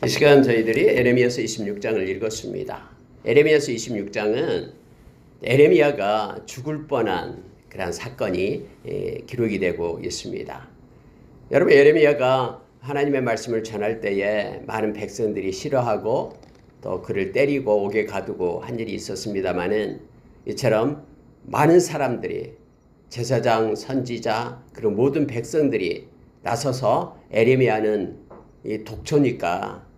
이 시간 저희들이 에레미야서 26장을 읽었습니다. 에레미야서 26장은 에레미야가 죽을 뻔한 그런 사건이 기록이 되고 있습니다. 여러분, 에레미야가 하나님의 말씀을 전할 때에 많은 백성들이 싫어하고 또 그를 때리고 옥에 가두고 한 일이 있었습니다마는 이처럼 많은 사람들이 제사장, 선지자 그리고 모든 백성들이 나서서 에레미야는 이 독초니까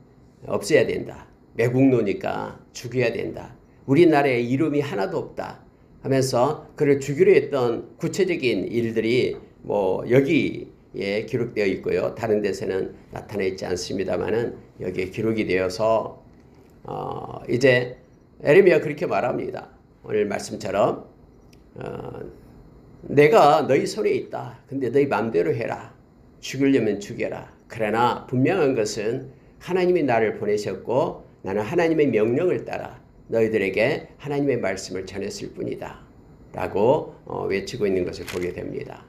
없애야 된다. 매국노니까 죽여야 된다. 우리나라에 이름이 하나도 없다 하면서 그를 죽이려 했던 구체적인 일들이 여기에 기록되어 있고요. 다른 데서는 나타나 있지 않습니다만은 여기에 기록이 되어서 이제 에레미야 그렇게 말합니다. 오늘 말씀처럼 내가 너희 손에 있다. 근데 너희 마음대로 해라. 죽이려면 죽여라. 그러나 분명한 것은 하나님이 나를 보내셨고 나는 하나님의 명령을 따라 너희들에게 하나님의 말씀을 전했을 뿐이다 라고 외치고 있는 것을 보게 됩니다.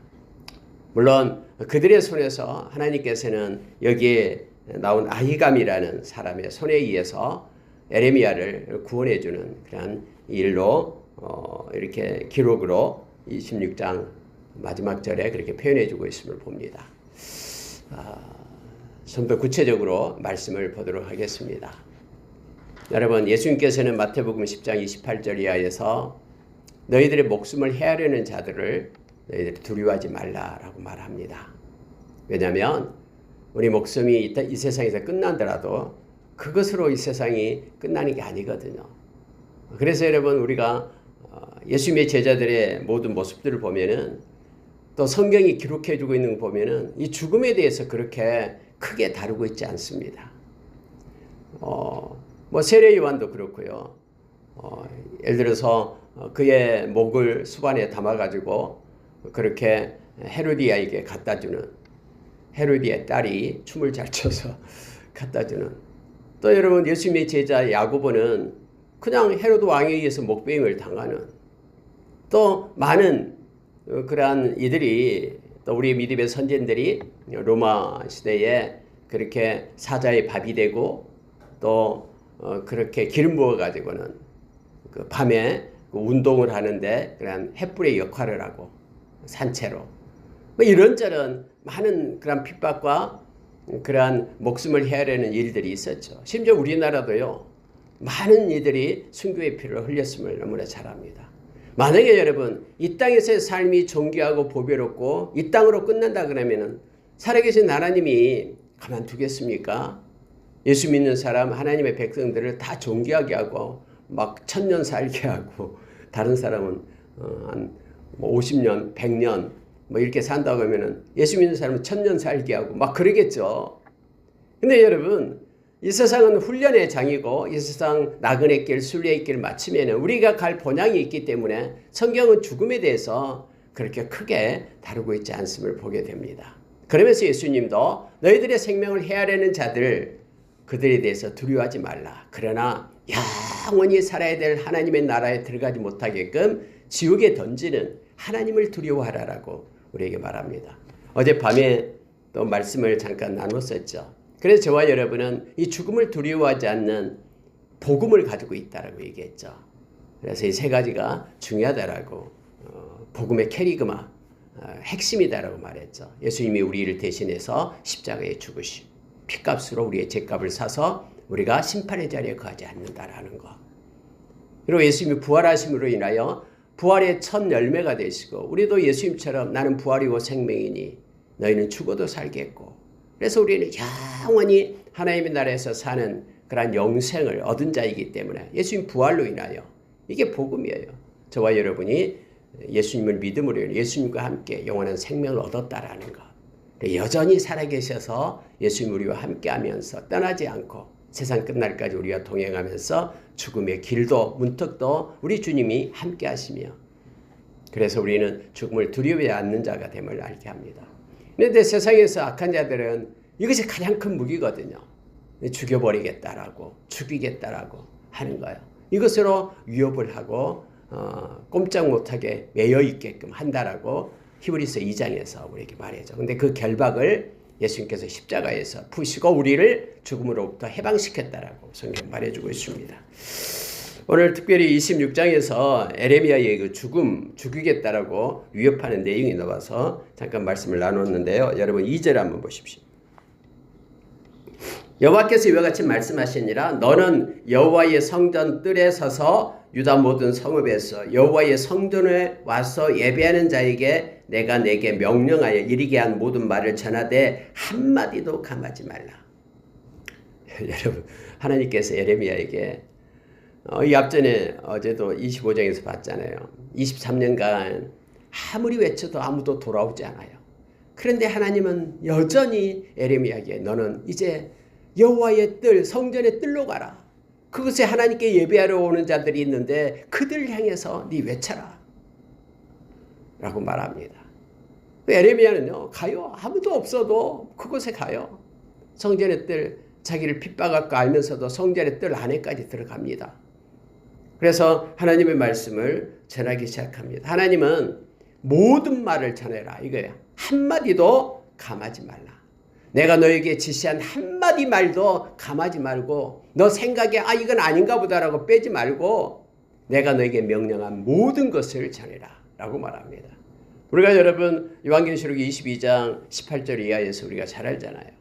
물론 그들의 손에서 하나님께서는 여기에 나온 아히감이라는 사람의 손에 의해서 에레미야를 구원해주는 그런 일로 이렇게 기록으로 26장 마지막 절에 그렇게 표현해주고 있음을 봅니다. 좀 더 구체적으로 말씀을 보도록 하겠습니다. 여러분, 예수님께서는 마태복음 10장 28절 이하에서 너희들의 목숨을 해하려는 자들을 너희들이 두려워하지 말라라고 말합니다. 왜냐하면 우리 목숨이 이 세상에서 끝난다라도 그것으로 이 세상이 끝나는 게 아니거든요. 그래서 여러분, 우리가 예수님의 제자들의 모든 모습들을 보면은 또 성경이 기록해주고 있는 거 보면은 이 죽음에 대해서 그렇게 크게 다루고 있지 않습니다. 세례 요한도 그렇고요. 예를 들어서 그의 목을 수반에 담아가지고 그렇게 헤로디아에게 갖다주는, 헤로디아의 딸이 춤을 잘 춰서 갖다주는. 또 여러분, 예수님의 제자 야고보는 그냥 헤로드 왕에 의해서 목베임을 당하는, 또 많은 그러한 이들이, 또 우리 믿음의 선진들이 로마 시대에 그렇게 사자의 밥이 되고 또 그렇게 기름 부어 가지고는 그 밤에 운동을 하는데 그런 횃불의 역할을 하고 산채로 이런저런 많은 그런 핍박과 그러한 목숨을 헤아려는 일들이 있었죠. 심지어 우리나라도요, 많은 이들이 순교의 피를 흘렸음을 너무나 잘 압니다. 만약에 여러분 이 땅에서의 삶이 존귀하고 보배롭고 이 땅으로 끝난다 그러면은 살아계신 하나님이 가만두겠습니까? 예수 믿는 사람, 하나님의 백성들을 다 존귀하게 하고 막 1000년 살게 하고 다른 사람은 한 50년, 100년 이렇게 산다고 하면은 예수 믿는 사람은 1000년 살게 하고 막 그러겠죠. 근데 여러분, 이 세상은 훈련의 장이고 이 세상 나그네 길, 순례의 길 마치면 우리가 갈 본향이 있기 때문에 성경은 죽음에 대해서 그렇게 크게 다루고 있지 않음을 보게 됩니다. 그러면서 예수님도 너희들의 생명을 헤아려는 자들, 그들에 대해서 두려워하지 말라. 그러나 영원히 살아야 될 하나님의 나라에 들어가지 못하게끔 지옥에 던지는 하나님을 두려워하라라고 우리에게 말합니다. 어젯밤에 또 말씀을 잠깐 나눴었죠. 그래서 저와 여러분은 이 죽음을 두려워하지 않는 복음을 가지고 있다라고 얘기했죠. 그래서 이 세 가지가 중요하다라고 복음의 캐리그마, 핵심이다라고 말했죠. 예수님이 우리를 대신해서 십자가에 죽으심, 피값으로 우리의 죄값을 사서 우리가 심판의 자리에 거하지 않는다라는 것. 그리고 예수님이 부활하심으로 인하여 부활의 첫 열매가 되시고 우리도 예수님처럼 나는 부활이고 생명이니 너희는 죽어도 살겠고, 그래서 우리는 영원히 하나님의 나라에서 사는 그런 영생을 얻은 자이기 때문에 예수님 부활로 인하여 이게 복음이에요. 저와 여러분이 예수님을 믿음으로 예수님과 함께 영원한 생명을 얻었다라는 것. 여전히 살아계셔서 예수님 우리와 함께하면서 떠나지 않고 세상 끝날까지 우리와 동행하면서 죽음의 길도 문턱도 우리 주님이 함께하시며, 그래서 우리는 죽음을 두려워하지 않는 자가 됨을 알게 합니다. 그런데 세상에서 악한 자들은 이것이 가장 큰 무기거든요. 죽여버리겠다라고, 죽이겠다라고 하는 거예요. 이것으로 위협을 하고 꼼짝 못하게 매여 있게끔 한다라고 히브리서 2장에서 우리에게 말해줘. 근데 그 결박을 예수님께서 십자가에서 푸시고 우리를 죽음으로부터 해방시켰다라고 성경 말해주고 있습니다. 오늘 특별히 26장에서 에레미야의 그 죽이겠다라고 위협하는 내용이 나와서 잠깐 말씀을 나눴는데요. 여러분 2절 한번 보십시오. 여호와께서 이와 같이 말씀하시니라. 너는 여호와의 성전 뜰에 서서 유다 모든 성읍에서 여호와의 성전에 와서 예배하는 자에게 내가 내게 명령하여 이르게 한 모든 말을 전하되 한마디도 감하지 말라. 여러분, 하나님께서 에레미야에게 이 앞전에 어제도 25장에서 봤잖아요. 23년간 아무리 외쳐도 아무도 돌아오지 않아요. 그런데 하나님은 여전히 에레미야에게 너는 이제 여호와의 뜰, 성전의 뜰로 가라. 그것에 하나님께 예배하러 오는 자들이 있는데 그들 향해서 네 외쳐라 라고 말합니다. 에레미야는요, 가요. 아무도 없어도 그곳에 가요. 성전의 뜰, 자기를 핍박할 거 알면서도 성전의 뜰 안에까지 들어갑니다. 그래서 하나님의 말씀을 전하기 시작합니다. 하나님은 모든 말을 전해라 이거예요. 한마디도 감하지 말라. 내가 너에게 지시한 한마디 말도 감하지 말고 너 생각에 이건 아닌가 보다라고 빼지 말고 내가 너에게 명령한 모든 것을 전해라 라고 말합니다. 우리가 여러분 요한계시록 22장 18절 이하에서 우리가 잘 알잖아요.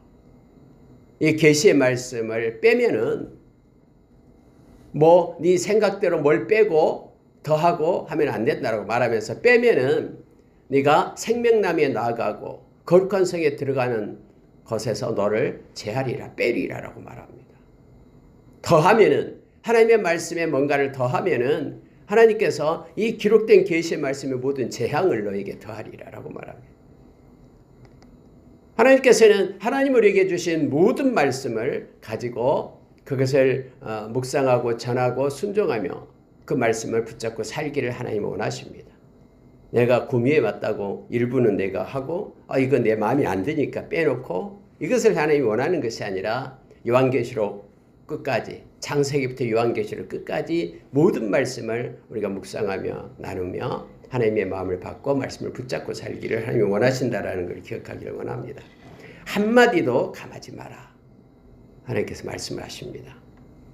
이 계시의 말씀을 빼면은 네 생각대로 뭘 빼고 더하고 하면 안 된다라고 말하면서 빼면은 네가 생명나무에 나아가고 거룩한 성에 들어가는 것에서 너를 제하리라 빼리라라고 말합니다. 더하면은 하나님의 말씀에 뭔가를 더하면은 하나님께서 이 기록된 계시의 말씀의 모든 재앙을 너에게 더하리라라고 말합니다. 하나님께서는 하나님 우리에게 주신 모든 말씀을 가지고 그것을 묵상하고 전하고 순종하며 그 말씀을 붙잡고 살기를 하나님은 원하십니다. 내가 구미에 왔다고 일부는 내가 하고 이건 내 마음에 안 드니까 빼놓고 이것을 하나님이 원하는 것이 아니라 요한계시록 끝까지 창세기부터 요한계시록 끝까지 모든 말씀을 우리가 묵상하며 나누며 하나님의 마음을 받고 말씀을 붙잡고 살기를 하나님이 원하신다라는 걸 기억하기를 원합니다. 한마디도 감하지 마라. 하나님께서 말씀을 하십니다.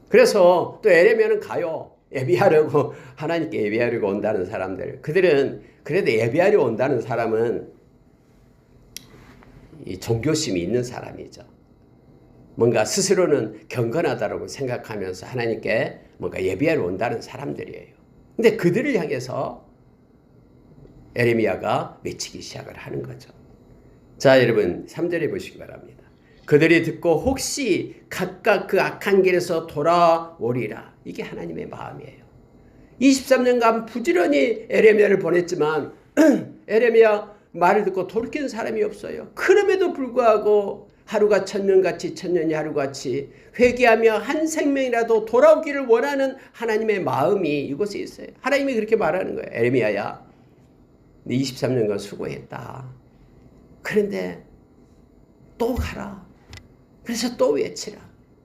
그래서 또 에레미야는 가요. 예배하려고 하나님께 예배하려고 온다는 사람들. 그들은 그래도 예배하려 온다는 사람은 이 종교심이 있는 사람이죠. 뭔가 스스로는 경건하다고 생각하면서 하나님께 뭔가 예배하러 온다는 사람들이에요. 근데 그들을 향해서 에레미야가 외치기 시작을 하는 거죠. 자, 여러분 3절에 보시기 바랍니다. 그들이 듣고 혹시 각각 그 악한 길에서 돌아오리라. 이게 하나님의 마음이에요. 23년간 부지런히 에레미야를 보냈지만 에레미야 말을 듣고 돌이키는 사람이 없어요. 그럼에도 불구하고 하루가 천년같이 천년이 하루같이 회개하며 한 생명이라도 돌아오기를 원하는 하나님의 마음이 이곳에 있어요. 하나님이 그렇게 말하는 거예요. 에레미야야, 네 23년간 수고했다. 그런데 또 가라. 그래서 또 외치라.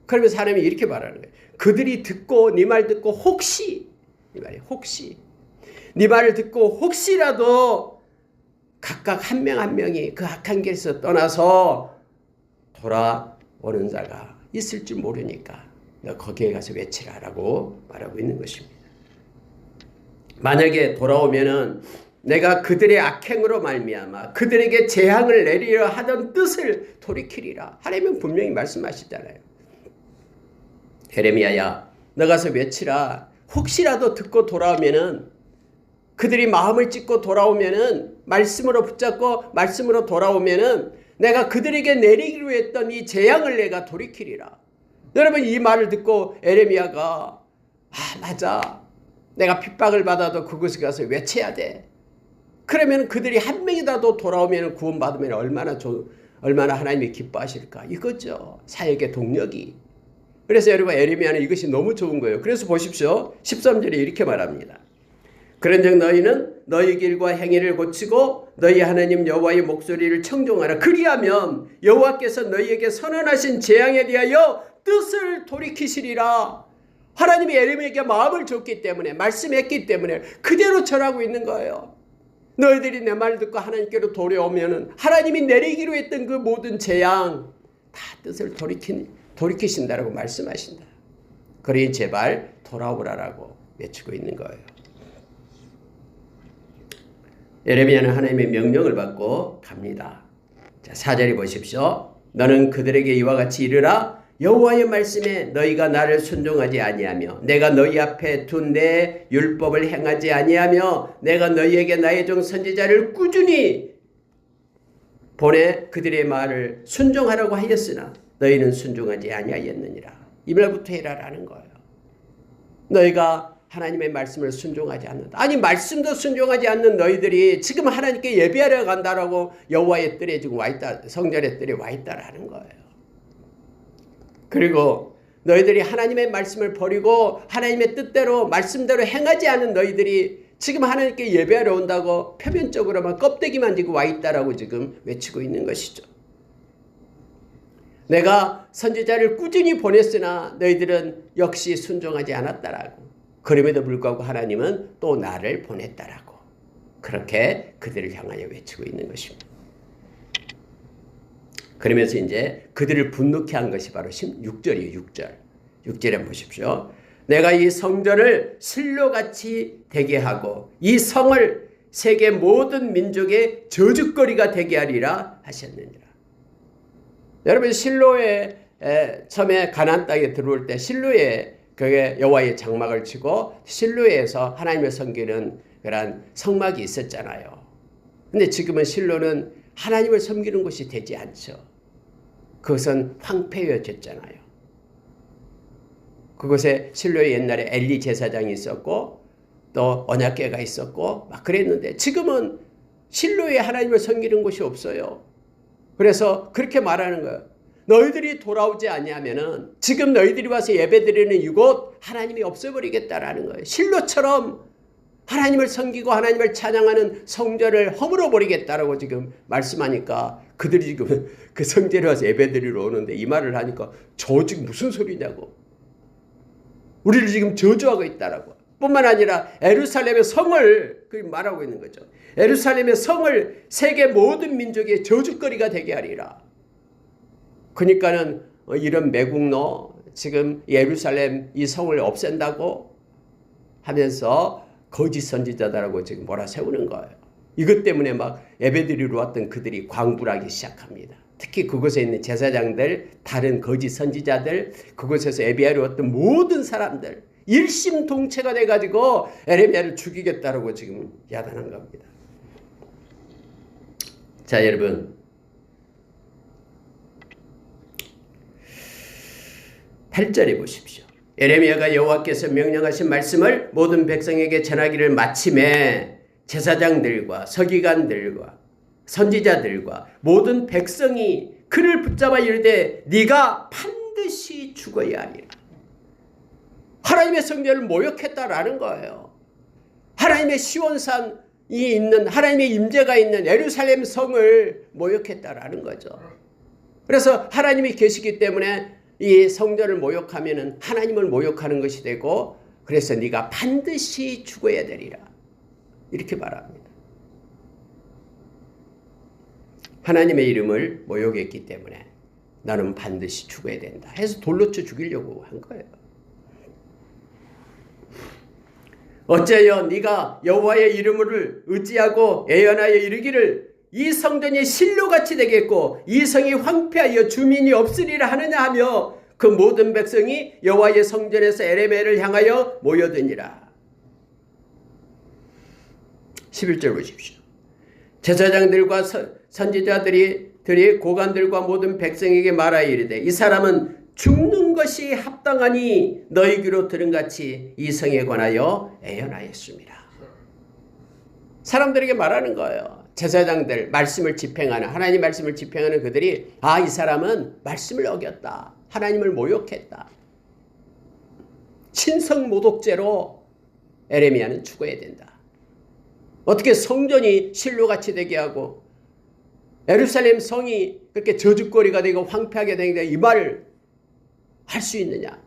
그러면서 하나님이 이렇게 말하는 거예요. 그들이 듣고 네 말 듣고 혹시 이 말이에요. 혹시 네 말을 듣고 혹시라도 각각 한 명 한 명이 그 악한 길에서 떠나서 돌아오는 자가 있을 줄 모르니까 너 거기에 가서 외치라라고 말하고 있는 것입니다. 만약에 돌아오면은 내가 그들의 악행으로 말미암아 그들에게 재앙을 내리려 하던 뜻을 돌이키리라. 하나님은 분명히 말씀하시잖아요. 에레미야야, 너 가서 외치라. 혹시라도 듣고 돌아오면은 그들이 마음을 찢고 돌아오면은 말씀으로 붙잡고 말씀으로 돌아오면은 내가 그들에게 내리기로 했던 이 재앙을 내가 돌이키리라. 여러분 이 말을 듣고 에레미야가 맞아. 내가 핍박을 받아도 그곳에 가서 외쳐야 돼. 그러면 그들이 한 명이라도 돌아오면 구원받으면 얼마나 하나님이 기뻐하실까. 이거죠. 사역의 동력이. 그래서 여러분 에레미야는 이것이 너무 좋은 거예요. 그래서 보십시오. 13절에 이렇게 말합니다. 그런즉 너희는 너희 길과 행위를 고치고 너희 하나님 여호와의 목소리를 청종하라. 그리하면 여호와께서 너희에게 선언하신 재앙에 대하여 뜻을 돌이키시리라. 하나님이 에레미야에게 마음을 줬기 때문에 말씀했기 때문에 그대로 전하고 있는 거예요. 너희들이 내 말을 듣고 하나님께로 돌아오면은 하나님이 내리기로 했던 그 모든 재앙 다 뜻을 돌이키신다라고 말씀하신다. 그러니 제발 돌아오라라고 외치고 있는 거예요. 예레미야는 하나님의 명령을 받고 갑니다. 자, 4절에 보십시오. 너는 그들에게 이와 같이 이르라. 여호와의 말씀에 너희가 나를 순종하지 아니하며 내가 너희 앞에 둔 내 율법을 행하지 아니하며 내가 너희에게 나의 종 선지자를 꾸준히 보내 그들의 말을 순종하라고 하였으나 너희는 순종하지 아니하였느니라. 이 말부터 해라라는 거예요. 너희가 하나님의 말씀을 순종하지 않는다. 아니 말씀도 순종하지 않는 너희들이 지금 하나님께 예배하러 간다라고 여호와의 뜰에 지금 와있다. 성전의 뜰에 와있다라는 거예요. 그리고 너희들이 하나님의 말씀을 버리고 하나님의 뜻대로 말씀대로 행하지 않은 너희들이 지금 하나님께 예배하러 온다고 표면적으로만 껍데기만 지고 와있다라고 지금 외치고 있는 것이죠. 내가 선지자를 꾸준히 보냈으나 너희들은 역시 순종하지 않았다라고. 그럼에도 불구하고 하나님은 또 나를 보냈다라고. 그렇게 그들을 향하여 외치고 있는 것입니다. 그러면서 이제 그들을 분노케 한 것이 바로 6절이에요. 6절. 6절에 한번 보십시오. 내가 이 성전을 실로같이 되게 하고 이 성을 세계 모든 민족의 저주거리가 되게 하리라 하셨느니라. 여러분 실로에 처음에 가나안 땅에 들어올 때 실로에 그게 여호와의 장막을 치고 실로에서 하나님을 섬기는 그런 성막이 있었잖아요. 근데 지금은 실로는 하나님을 섬기는 곳이 되지 않죠. 그것은 황폐해졌잖아요. 그곳에 실로에 옛날에 엘리 제사장이 있었고 또 언약궤가 있었고 막 그랬는데 지금은 실로에 하나님을 섬기는 곳이 없어요. 그래서 그렇게 말하는 거예요. 너희들이 돌아오지 아니하면은 지금 너희들이 와서 예배드리는 이곳 하나님이 없애버리겠다라는 거예요. 실로처럼 하나님을 섬기고 하나님을 찬양하는 성전을 허물어 버리겠다라고 지금 말씀하니까 그들이 지금 그 성전에 와서 예배드리러 오는데 이 말을 하니까 저 지금 무슨 소리냐고. 우리를 지금 저주하고 있다라고. 뿐만 아니라 예루살렘의 성을 말하고 있는 거죠. 예루살렘의 성을 세계 모든 민족의 저주거리가 되게 하리라. 그러니까는 이런 매국노 지금 예루살렘 이 성을 없앤다고 하면서 거짓 선지자다라고 지금 몰아세우는 거예요. 이것 때문에 막 예배드리러 왔던 그들이 광분하기 시작합니다. 특히 그곳에 있는 제사장들, 다른 거짓 선지자들, 그곳에서 예배하러 왔던 모든 사람들 일심동체가 돼가지고 예레미야를 죽이겠다라고 지금 야단한 겁니다. 자, 여러분, 8절에 보십시오. 예레미야가 여호와께서 명령하신 말씀을 모든 백성에게 전하기를 마침에 제사장들과 서기관들과 선지자들과 모든 백성이 그를 붙잡아 이르되 네가 반드시 죽어야 하리라. 하나님의 성전을 모욕했다라는 거예요. 하나님의 시온산이 있는 하나님의 임재가 있는 예루살렘 성을 모욕했다라는 거죠. 그래서 하나님이 계시기 때문에 이 성전을 모욕하면은 하나님을 모욕하는 것이 되고 그래서 네가 반드시 죽어야 되리라. 이렇게 말합니다. 하나님의 이름을 모욕했기 때문에 나는 반드시 죽어야 된다 해서 돌로 쳐 죽이려고 한 거예요. 어째여 네가 여호와의 이름을 의지하고 애연하여 이르기를 이 성전이 실로같이 되겠고 이 성이 황폐하여 주민이 없으리라 하느냐 하며 그 모든 백성이 여호와의 성전에서 예레미야를 향하여 모여드니라. 11절 보십시오. 제사장들과 선지자들이 고관들과 모든 백성에게 말하여 이르되 이 사람은 죽는 것이 합당하니 너희 귀로 들은 같이 이 성에 관하여 애연하였습니다. 사람들에게 말하는 거예요. 제사장들, 말씀을 집행하는, 하나님 말씀을 집행하는 그들이 이 사람은 말씀을 어겼다. 하나님을 모욕했다. 신성모독죄로 예레미야는 죽어야 된다. 어떻게 성전이 실로같이 되게 하고 예루살렘 성이 그렇게 저주거리가 되고 황폐하게 되게 이 말을 할 수 있느냐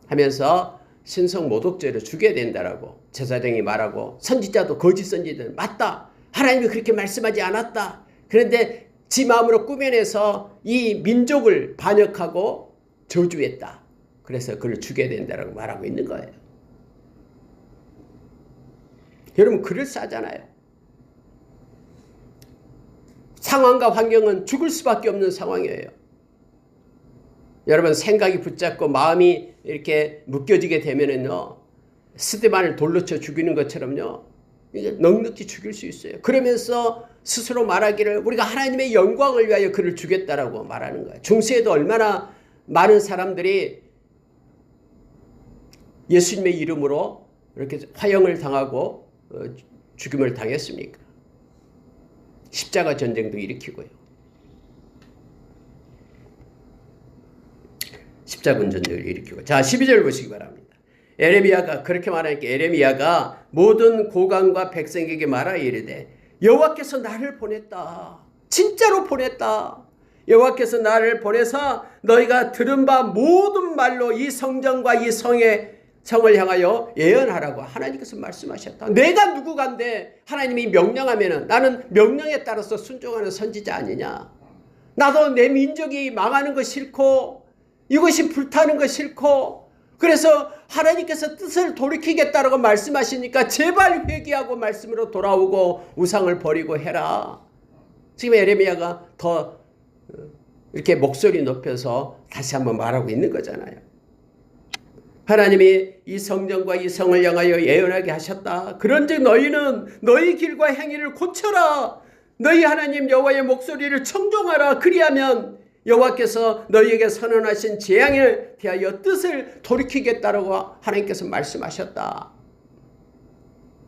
하면서 신성모독죄로 죽여야 된다라고 제사장이 말하고 선지자도 거짓 선지자는 맞다. 하나님이 그렇게 말씀하지 않았다. 그런데 지 마음으로 꾸며내서 이 민족을 반역하고 저주했다. 그래서 그를 죽여야 된다고 말하고 있는 거예요. 여러분 그럴싸하잖아요. 상황과 환경은 죽을 수밖에 없는 상황이에요. 여러분 생각이 붙잡고 마음이 이렇게 묶여지게 되면은요, 스데반을 돌로 쳐 죽이는 것처럼요, 이게 넉넉히 죽일 수 있어요. 그러면서 스스로 말하기를 우리가 하나님의 영광을 위하여 그를 죽였다라고 말하는 거예요. 중세에도 얼마나 많은 사람들이 예수님의 이름으로 이렇게 화형을 당하고 죽임을 당했습니까? 십자가 전쟁도 일으키고요. 십자군 전쟁을 일으키고. 자, 12절 보시기 바랍니다. 에레미야가 그렇게 말하니까 에레미야가 모든 고관과 백성에게 말하여 이르되 여호와께서 나를 보냈다. 진짜로 보냈다. 여호와께서 나를 보내서 너희가 들은 바 모든 말로 이 성전과 이 성을 향하여 예언하라고 하나님께서 말씀하셨다. 내가 누구간데 하나님이 명령하면은 나는 명령에 따라서 순종하는 선지자 아니냐. 나도 내 민족이 망하는 거 싫고 이것이 불타는 거 싫고 그래서 하나님께서 뜻을 돌이키겠다라고 말씀하시니까 제발 회개하고 말씀으로 돌아오고 우상을 버리고 해라. 지금 에레미야가 더 이렇게 목소리 높여서 다시 한번 말하고 있는 거잖아요. 하나님이 이 성전과 이 성을 향하여 예언하게 하셨다. 그런즉 너희는 너희 길과 행위를 고쳐라. 너희 하나님 여호와의 목소리를 청종하라. 그리하면 여호와께서 너희에게 선언하신 재앙에 대하여 뜻을 돌이키겠다라고 하나님께서 말씀하셨다.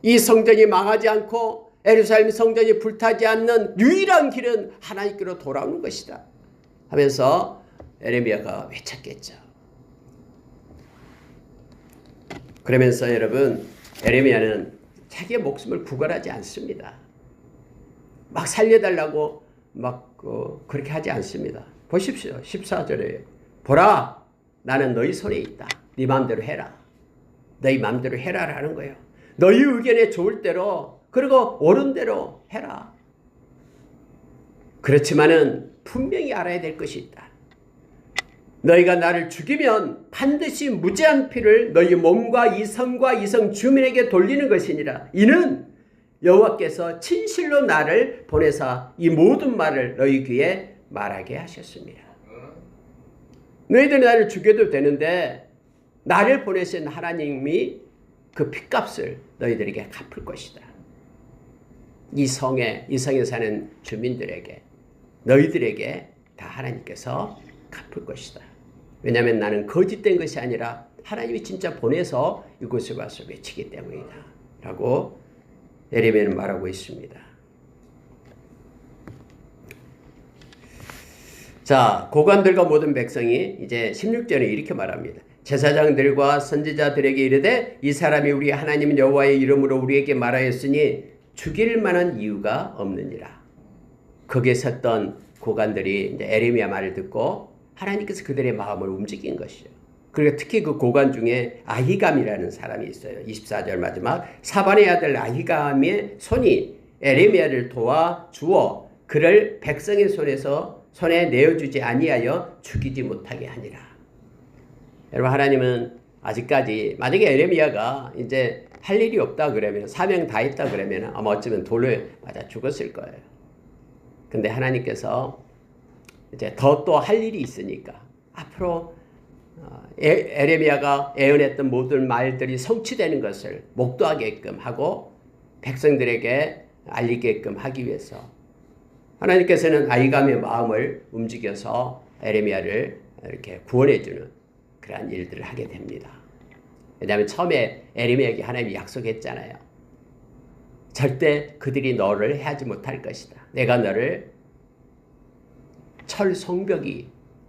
이 성전이 망하지 않고 예루살렘 성전이 불타지 않는 유일한 길은 하나님께로 돌아오는 것이다 하면서 에레미야가 외쳤겠죠. 그러면서 여러분 에레미야는 자기의 목숨을 구걸하지 않습니다. 막 살려달라고 막 그렇게 하지 않습니다. 보십시오. 14절에 보라 나는 너희 손에 있다. 네 마음대로 해라. 너희 마음대로 해라라는 거예요. 너희 의견에 좋을 대로 그리고 옳은 대로 해라. 그렇지만은 분명히 알아야 될 것이 있다. 너희가 나를 죽이면 반드시 무죄한 피를 너희 몸과 이 성과 이 성 주민에게 돌리는 것이니라. 이는 여호와께서 진실로 나를 보내사 이 모든 말을 너희 귀에 말하게 하셨습니다. 너희들이 나를 죽여도 되는데 나를 보내신 하나님이 그 핏값을 너희들에게 갚을 것이다. 이 성에 사는 주민들에게 너희들에게 다 하나님께서 갚을 것이다. 왜냐하면 나는 거짓된 것이 아니라 하나님이 진짜 보내서 이곳에 와서 외치기 때문이다 라고 에레미야는 말하고 있습니다. 자, 고관들과 모든 백성이 이제 16절에 이렇게 말합니다. 제사장들과 선지자들에게 이르되 이 사람이 우리 하나님 여호와의 이름으로 우리에게 말하였으니 죽일 만한 이유가 없느니라. 거기에 섰던 고관들이 이제 에레미야 말을 듣고 하나님께서 그들의 마음을 움직인 것이죠. 그리고 특히 그 고관 중에 아히감이라는 사람이 있어요. 24절 마지막 사반의 아들 아히감의 손이 에레미야를 도와주어 그를 백성의 손에 내어주지 아니하여 죽이지 못하게 하니라. 여러분 하나님은 아직까지 만약에 에레미야가 이제 할 일이 없다 그러면 사명 다 했다 그러면 아마 어쩌면 돌을 맞아 죽었을 거예요. 근데 하나님께서 이제 더 또 할 일이 있으니까 앞으로 에레미야가 예언했던 모든 말들이 성취되는 것을 목도하게끔 하고 백성들에게 알리게끔 하기 위해서 하나님께서는 아히감의 마음을 움직여서 에레미야를 이렇게 구원해주는 그러한 일들을 하게 됩니다. 왜냐하면 처음에 에레미야에게 하나님이 약속했잖아요. 절대 그들이 너를 해하지 못할 것이다. 내가 너를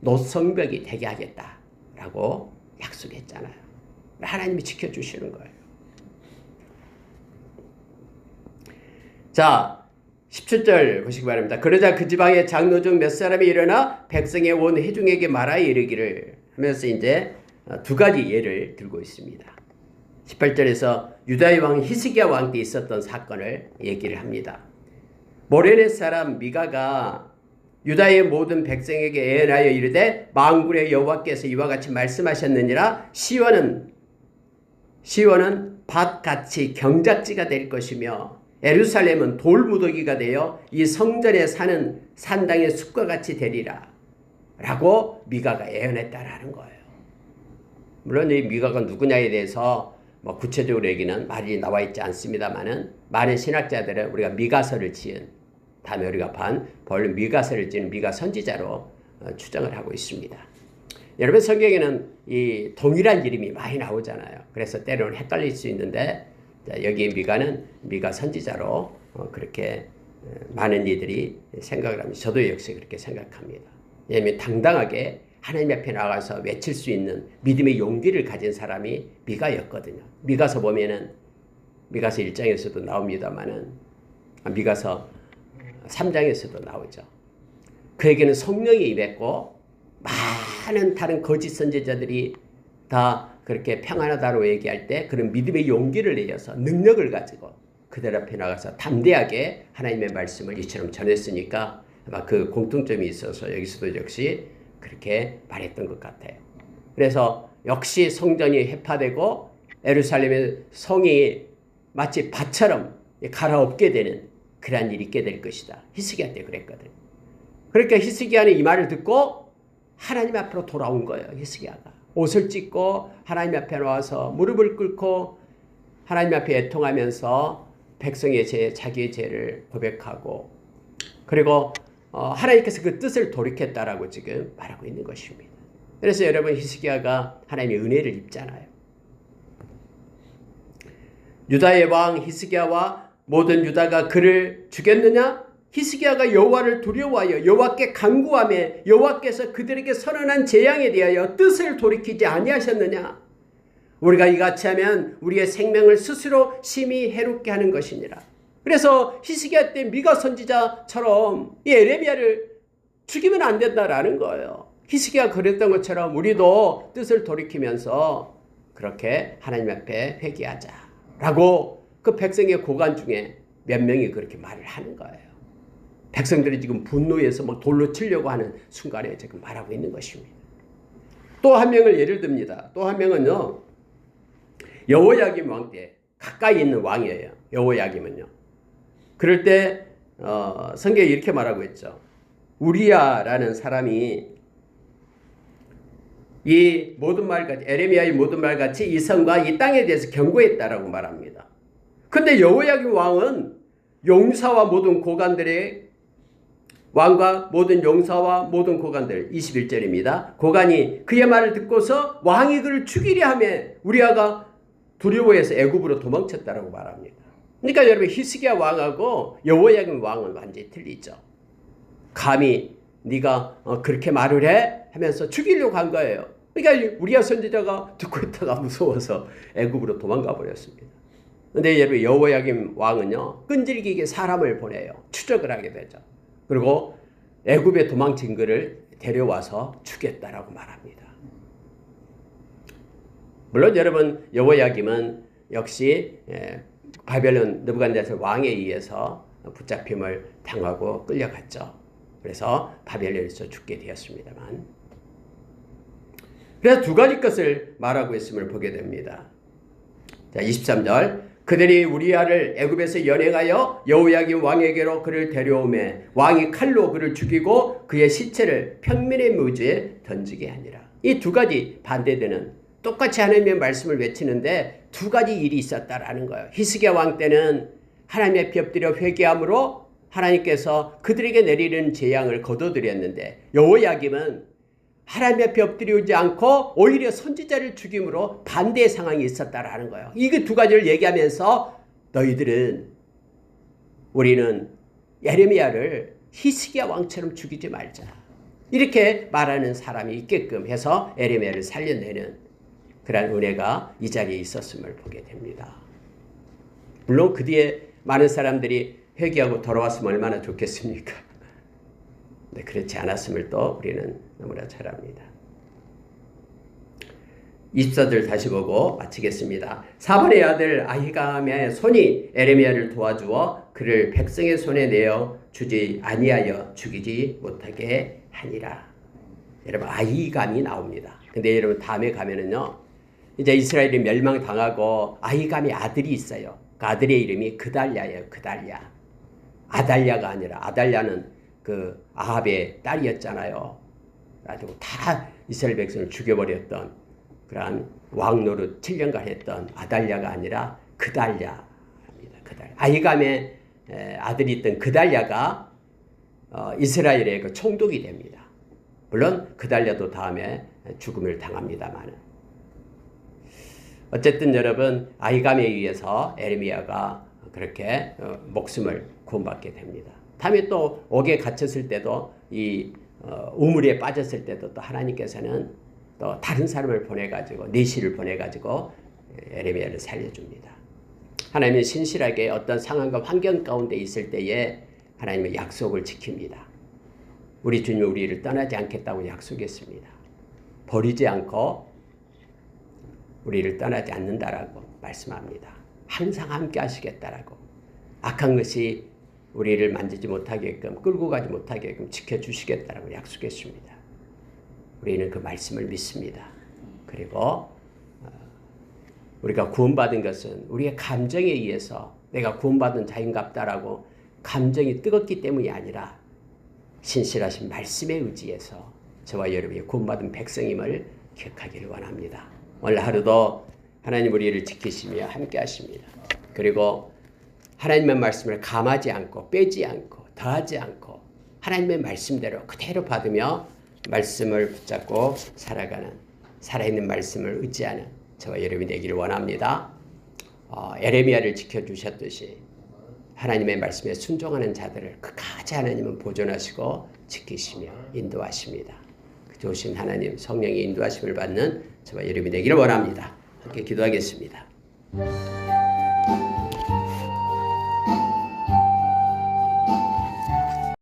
노성벽이 되게 하겠다라고 약속했잖아요. 하나님이 지켜주시는 거예요. 자, 17절 보시기 바랍니다. 그러자 그 지방의 장로 중 몇 사람이 일어나 백성의 온 회중에게 말하여 이르기를 하면서 이제 두 가지 예를 들고 있습니다. 18절에서 유다의 왕 히스기야 왕 때 있었던 사건을 얘기를 합니다. 모레네 사람 미가가 유다의 모든 백성에게 예언하여 이르되 만군의 여호와께서 이와 같이 말씀하셨느니라. 시온은 밭같이 경작지가 될 것이며 예루살렘은 돌무더기가 되어 이 성전에 사는 산당의 숲과 같이 되리라 라고 미가가 예언했다라는 거예요. 물론 이 미가가 누구냐에 대해서 구체적으로 얘기는 말이 나와 있지 않습니다만은 많은 신학자들은 우리가 미가서를 지은 다음에 우리가 벌 미가서를 지은 미가 선지자로 추정을 하고 있습니다. 여러분 성경에는 이 동일한 이름이 많이 나오잖아요. 그래서 때로는 헷갈릴 수 있는데 여기 미가는 미가 선지자로 그렇게 많은 이들이 생각을 합니다. 저도 역시 그렇게 생각합니다. 왜냐하면 당당하게 하나님 앞에 나가서 외칠 수 있는 믿음의 용기를 가진 사람이 미가였거든요. 미가서 보면은 미가서 1장에서도 나옵니다만은 미가서 3장에서도 나오죠. 그에게는 성령이 임했고 많은 다른 거짓 선지자들이 다 그렇게 평안하다고 얘기할 때 그런 믿음의 용기를 내어서 능력을 가지고 그들 앞에 나가서 담대하게 하나님의 말씀을 이처럼 전했으니까 아마 그 공통점이 있어서 여기서도 역시 그렇게 말했던 것 같아요. 그래서 역시 성전이 회파되고 예루살렘의 성이 마치 밭처럼 갈아엎게 되는 그러한 일이 있게 될 것이다. 히스기야 때 그랬거든. 그러니까 히스기야는 이 말을 듣고 하나님 앞으로 돌아온 거예요. 히스기야가 옷을 찢고 하나님 앞에 나와서 무릎을 꿇고 하나님 앞에 애통하면서 백성의 죄, 자기의 죄를 고백하고 그리고 하나님께서 그 뜻을 돌이켰다라고 지금 말하고 있는 것입니다. 그래서 여러분 히스기야가 하나님의 은혜를 입잖아요. 유다의 왕 히스기야와 모든 유다가 그를 죽였느냐? 히스기야가 여호와를 두려워하여 여호와께 간구하며 여호와께서 그들에게 선언한 재앙에 대하여 뜻을 돌이키지 아니하셨느냐? 우리가 이같이 하면 우리의 생명을 스스로 심히 해롭게 하는 것이니라. 그래서 히스기야 때 미가 선지자처럼 이 에레미야를 죽이면 안 된다라는 거예요. 히스기야가 그랬던 것처럼 우리도 뜻을 돌이키면서 그렇게 하나님 앞에 회개하자라고 그 백성의 고관 중에 몇 명이 그렇게 말을 하는 거예요. 백성들이 지금 분노해서 막 돌로 치려고 하는 순간에 지금 말하고 있는 것입니다. 또 한 명을 예를 듭니다. 또 한 명은요. 여호야김 왕 때 가까이 있는 왕이에요. 여호야김은요. 그럴 때 성경에 이렇게 말하고 있죠. 우리야라는 사람이 이 모든 말같이 에레미야의 모든 말같이 이 성과 이 땅에 대해서 경고했다라고 말합니다. 근데 여호야김 왕은 용사와 모든 고관들의 왕과 모든 용사와 모든 고관들 21절입니다. 고관이 그의 말을 듣고서 왕이 그를 죽이려 하며 우리아가 두려워해서 애굽으로 도망쳤다라고 말합니다. 그러니까 여러분 히스기야 왕하고 여호야김 왕은 완전히 틀리죠. 감히 네가 그렇게 말을 해? 하면서 죽이려고 한 거예요. 그러니까 우리아 선지자가 듣고 있다가 무서워서 애굽으로 도망가 버렸습니다. 그런데 여러분 여호야김 왕은요 끈질기게 사람을 보내요. 추적을 하게 되죠. 그리고 애굽에 도망친 그를 데려와서 죽였다라고 말합니다. 물론 여러분 여호야김은 역시 바벨론 느부갓네살 왕에 의해서 붙잡힘을 당하고 끌려갔죠. 그래서 바벨론에서 죽게 되었습니다만 그래서 두 가지 것을 말하고 있음을 보게 됩니다. 자, 23절 그들이 우리아를 애굽에서 연행하여 여호야김 왕에게로 그를 데려오매 왕이 칼로 그를 죽이고 그의 시체를 평민의 무지에 던지게 하니라. 이 두 가지 반대되는 똑같이 하나님의 말씀을 외치는데 두 가지 일이 있었다라는 거예요. 히스기야 왕 때는 하나님 앞에 엎드려 회개함으로 하나님께서 그들에게 내리는 재앙을 거둬들였는데 여호야김은 하나님 앞에 엎드리지 않고 오히려 선지자를 죽임으로 반대의 상황이 있었다라는 거예요. 이 두 가지를 얘기하면서 우리는 예레미야를 히스기야 왕처럼 죽이지 말자. 이렇게 말하는 사람이 있게끔 해서 예레미야를 살려내는 그런 은혜가 이 자리에 있었음을 보게 됩니다. 물론 그 뒤에 많은 사람들이 회개하고 돌아왔으면 얼마나 좋겠습니까? 네, 그렇지 않았음을 또 우리는 너무나 잘 압니다. 24절 다시 보고 마치겠습니다. 사반의 아들 아히감의 손이 에레미야를 도와주어 그를 백성의 손에 내어 주지 아니하여 죽이지 못하게 하니라. 여러분 아히감이 나옵니다. 근데 여러분 다음에 가면은요, 이제 이스라엘이 멸망당하고 아히감의 아들이 있어요. 그 아들의 이름이 그달랴예요. 그달랴. 아달랴가 아니라, 아달랴는 그 아합의 딸이었잖아요. 가지고 다 이스라엘 백성을 죽여버렸던 그러한 왕 노릇 7년간 했던 아달랴가 아니라 그달랴입니다. 그달랴. 아히감의 아들이 있던 그달랴가 이스라엘의 그 총독이 됩니다. 물론 그달랴도 다음에 죽음을 당합니다만, 어쨌든 여러분 아히감에 의해서 에레미야가 그렇게 목숨을 구원받게 됩니다. 다음에 또 옥에 갇혔을 때도 이 우물에 빠졌을 때도 또 하나님께서는 또 다른 사람을 보내가지고 내시를 보내가지고 에레미야를 살려줍니다. 하나님은 신실하게 어떤 상황과 환경 가운데 있을 때에 하나님의 약속을 지킵니다. 우리 주님이 우리를 떠나지 않겠다고 약속했습니다. 버리지 않고 우리를 떠나지 않는다라고 말씀합니다. 항상 함께 하시겠다라고. 악한 것이 우리를 만지지 못하게끔, 끌고 가지 못하게끔 지켜주시겠다라고 약속했습니다. 우리는 그 말씀을 믿습니다. 그리고 우리가 구원받은 것은 우리의 감정에 의해서 내가 구원받은 자인갑다라고 감정이 뜨겁기 때문이 아니라 신실하신 말씀에 의지해서 저와 여러분이 구원받은 백성임을 기억하기를 원합니다. 오늘 하루도 하나님 우리를 지키시며 함께 하십니다. 그리고 하나님의 말씀을 감하지 않고 빼지 않고 더하지 않고 하나님의 말씀대로 그대로 받으며 말씀을 붙잡고 살아가는, 살아있는 말씀을 의지하는 저와 여러분이 되기를 원합니다. 에레미야를 지켜주셨듯이 하나님의 말씀에 순종하는 자들을 끝까지 하나님은 보존하시고 지키시며 인도하십니다. 그 좋으신 하나님 성령의 인도하심을 받는 저와 여러분이 되기를 원합니다. 함께 기도하겠습니다.